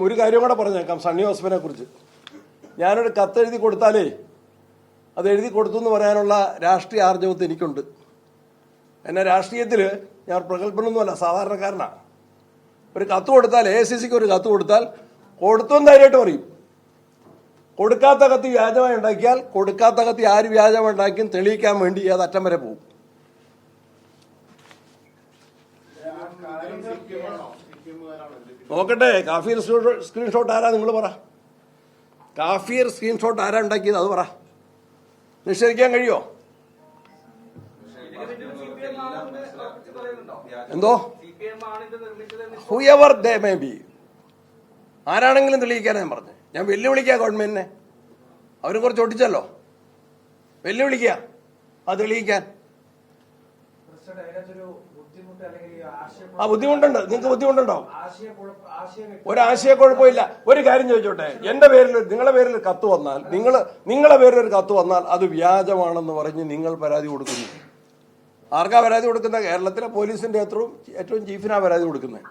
ഒരു കാര്യം കൂടെ പറഞ്ഞേക്കാം സണ്ണി ജോസഫിനെ കുറിച്ച്. ഞാനൊരു കത്തെഴുതി കൊടുത്താലേ അത് എഴുതി കൊടുത്തു എന്ന് പറയാനുള്ള രാഷ്ട്രീയ ആർജവത്ത് എനിക്കുണ്ട്. എന്നെ രാഷ്ട്രീയത്തിൽ ഞാൻ പ്രഗത്ഭനൊന്നുമല്ല, സാധാരണക്കാരനാണ്. ഒരു കത്ത് കൊടുത്താൽ AICCക്ക് ഒരു കത്ത് കൊടുത്താൽ കൊടുത്തെന്ന് ധൈര്യമായിട്ട് പറയും. കൊടുക്കാത്ത കത്ത് വ്യാജമായി ഉണ്ടാക്കിയാൽ കൊടുക്കാത്ത കത്ത് ആര് വ്യാജമായി ഉണ്ടാക്കിയും തെളിയിക്കാൻ വേണ്ടി അത് അറ്റം വരെ പോകും. നോക്കട്ടെ, കാഫിർ സ്ക്രീൻഷോട്ട് ആരാ നിങ്ങൾ പറ. കാഫിർ സ്ക്രീൻഷോട്ട് ആരാ ഉണ്ടാക്കിയത് അത് പറ. നിഷേധിക്കാൻ കഴിയോ? എന്തോ ഹൂഎവർ ദേ മേ ബി, ആരാണെങ്കിലും തെളിയിക്കാനാ ഞാൻ പറഞ്ഞു. ഞാൻ വെല്ലുവിളിക്കുക ഗവൺമെന്റിനെ. അവരും കുറച്ച് ഒട്ടിച്ചല്ലോ, വെല്ലുവിളിക്കുക അത് തെളിയിക്കാൻ. ആ ബുദ്ധിമുട്ടുണ്ട്, നിങ്ങൾക്ക് ബുദ്ധിമുട്ടുണ്ടോ? ഒരാശയക്കുഴപ്പമില്ല. ഒരു കാര്യം ചോദിച്ചോട്ടെ, എന്റെ പേരിൽ നിങ്ങളുടെ പേരിൽ കത്ത് വന്നാൽ, നിങ്ങളുടെ പേരിൽ ഒരു കത്ത് വന്നാൽ അത് വ്യാജമാണെന്ന് പറഞ്ഞ് നിങ്ങൾ പരാതി കൊടുക്കുന്നു. ആർക്കാ പരാതി കൊടുക്കുന്നത്? കേരളത്തിലെ പോലീസിന്റെ ഏറ്റവും ചീഫിനാ പരാതി കൊടുക്കുന്നത്.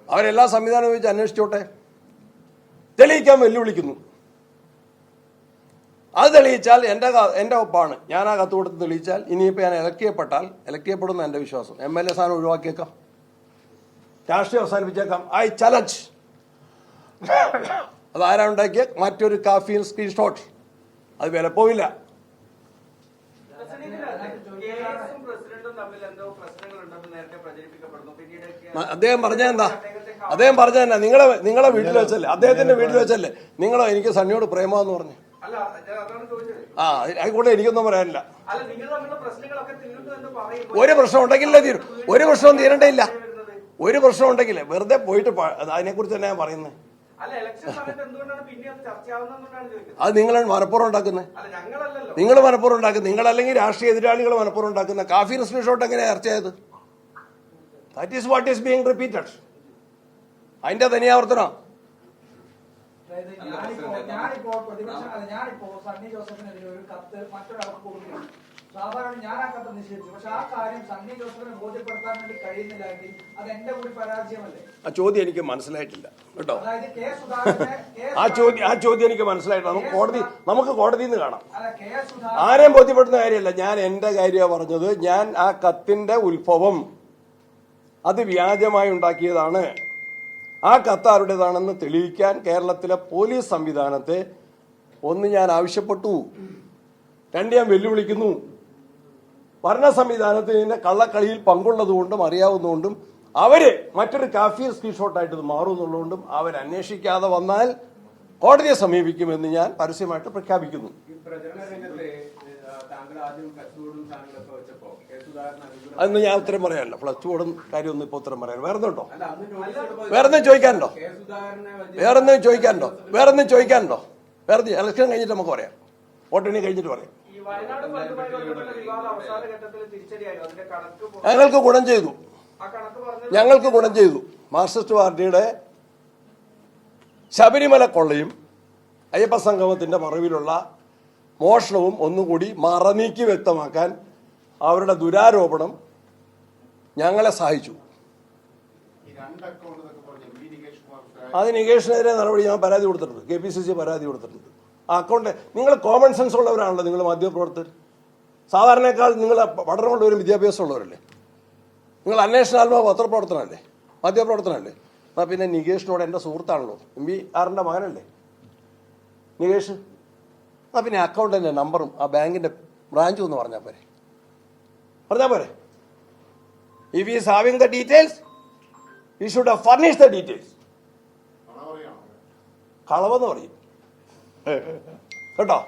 അവരെല്ലാ സംവിധാനം വെച്ച് അന്വേഷിച്ചോട്ടെ. തെളിയിക്കാൻ വെല്ലുവിളിക്കുന്നു. അത് തെളിയിച്ചാൽ എൻ്റെ ഒപ്പാണ്. ഞാൻ ആ കത്ത് കൊടുത്ത് തെളിയിച്ചാൽ ഇനിയിപ്പോൾ ഞാൻ ഇലക്ട് ചെയ്യപ്പെടുന്ന എൻ്റെ വിശ്വാസം. MLA സ്ഥാനം ഒഴിവാക്കിയേക്കാം, രാഷ്ട്രീയം അവസാനിപ്പിച്ചേക്കാം. I challenge. അതാരാ ഉണ്ടാക്കിയ മറ്റൊരു കാഫിർ സ്ക്രീൻഷോട്ട്, അത് വില പോവില്ല. അദ്ദേഹം പറഞ്ഞെന്താ? നിങ്ങളെ വീട്ടിൽ വെച്ചല്ലേ, അദ്ദേഹത്തിന്റെ വീട്ടിൽ വെച്ചല്ലേ നിങ്ങൾ എനിക്ക് സണ്ണിയോട് പ്രേമെന്ന് പറഞ്ഞു. ആ ആയിക്കോട്ടെ, എനിക്കൊന്നും പറയാനില്ല. ഒരു പ്രശ്നം ഉണ്ടെങ്കിലേ തീരും. ഒരു പ്രശ്നവും തീരണ്ടേയില്ല. ഒരു പ്രശ്നം ഉണ്ടെങ്കിലേ വെറുതെ പോയിട്ട് അതിനെക്കുറിച്ച് തന്നെ ഞാൻ പറയുന്നത്. അത് നിങ്ങളാണ് മനഃപൂർവ്വം ഉണ്ടാക്കുന്നത്. നിങ്ങൾ മനഃപൂർവ്വം ഉണ്ടാക്കുന്നത്. നിങ്ങളല്ലെങ്കിൽ രാഷ്ട്രീയ എതിരാളികൾ മനഃപൂർവ്വം ഉണ്ടാക്കുന്ന. കാഫിർ സ്ക്രീൻഷോട്ട് എങ്ങനെയാണ് ചർച്ച ചെയ്തത്? That is what is being repeated. അതിന്റെ തനിയാവർത്തനം. ഞാനിപ്പോ സണ്ണി ജോസഫിനെതിരെ ഒരു കത്ത് മറ്റൊരാൾക്ക് കൊടുക്കുന്നു. സാധാരണ ഞാൻ ആ കത്ത് നിഷേധിച്ചു. പക്ഷെ ആ കാര്യം സണ്ണി ജോസഫിനെ ബോധ്യപ്പെടുത്താൻ വേണ്ടി കഴിയുന്നില്ലെങ്കിൽ അത് എന്റെ കൂടി പരാജയമല്ലേ? ആ ചോദ്യം എനിക്ക് മനസ്സിലായിട്ടില്ല കേട്ടോ. അതായത് കെ സുധാകരനെ ആ ചോദ്യം എനിക്ക് മനസ്സിലായിട്ടില്ല. നമുക്ക് കോടതിയിൽ നിന്ന് കാണാം. ആരെയും ബോധ്യപ്പെടുന്ന കാര്യമല്ല. ഞാൻ എന്റെ കാര്യമാണ് പറഞ്ഞത്. ഞാൻ ആ കത്തിന്റെ ഉത്ഭവം അത് വ്യാജമായി ഉണ്ടാക്കിയതാണ്. ആ കത്ത് ആരുടേതാണെന്ന് തെളിയിക്കാൻ കേരളത്തിലെ പോലീസ് സംവിധാനത്തെ ഒന്ന് ഞാൻ ആവശ്യപ്പെട്ടു, രണ്ട് ഞാൻ വെല്ലുവിളിക്കുന്നു. ഭരണ സംവിധാനത്തിന്റെ കള്ളക്കളിയിൽ പങ്കുള്ളതുകൊണ്ടും അറിയാവുന്നതുകൊണ്ടും അവര് മറ്റൊരു കാഫിർ സ്ക്രീൻഷോട്ടായിട്ട് ഇത് മാറുന്നുള്ളതുകൊണ്ടും അവരന്വേഷിക്കാതെ വന്നാൽ കോടതിയെ സമീപിക്കുമെന്ന് ഞാൻ പരസ്യമായിട്ട് പ്രഖ്യാപിക്കുന്നു. അതൊന്നും ഞാൻ ഉത്തരം പറയാനല്ലോ. ഫ്ലക്സ് ബോർഡും കാര്യമൊന്നും ഇപ്പൊ ഉത്തരം പറയാൻ. വേറെന്നുണ്ടോ? വേറൊന്നും ചോദിക്കാനുണ്ടോ? വേറെ ഇലക്ഷൻ കഴിഞ്ഞിട്ട് നമുക്ക് പറയാം. വോട്ടെണ്ണി കഴിഞ്ഞിട്ട് പറയാം. ഞങ്ങൾക്ക് ഗുണം ചെയ്തു. മാർക്സിസ്റ്റ് പാർട്ടിയുടെ ശബരിമല കൊള്ളയും അയ്യപ്പ സംഗമത്തിന്റെ മറവിലുള്ള മോഷണവും ഒന്നുകൂടി മറനീക്കി വ്യക്തമാക്കാൻ അവരുടെ ദുരാരോപണം ഞങ്ങളെ സഹായിച്ചു. അത് നികേഷിനെതിരെ നടപടി ഞാൻ പരാതി കൊടുത്തിട്ടുണ്ട്. KPCC പരാതി കൊടുത്തിട്ടുണ്ട്. ആ അക്കൗണ്ട് നിങ്ങൾ കോമൺ സെൻസ് ഉള്ളവരാണല്ലോ. നിങ്ങൾ മാധ്യമപ്രവർത്തകർ സാധാരണക്കാൾ നിങ്ങൾ പഠനമുള്ളവരും വിദ്യാഭ്യാസമുള്ളവരല്ലേ. നിങ്ങൾ അന്വേഷണാത്മക പത്രപ്രവർത്തനമല്ലേ, മാധ്യമപ്രവർത്തനമല്ലേ. എന്നാൽ പിന്നെ നികേഷിനോട് എൻ്റെ സുഹൃത്താണല്ലോ, MBR മകനല്ലേ നികേഷ്. എന്നാൽ പിന്നെ അക്കൗണ്ടിൻ്റെ നമ്പറും ആ ബാങ്കിൻ്റെ ബ്രാഞ്ചും ഒന്ന് പറഞ്ഞാൽ പോരെ. If he is having the details, he should have furnished the details. കളവെന്ന് പറയും കേട്ടോ.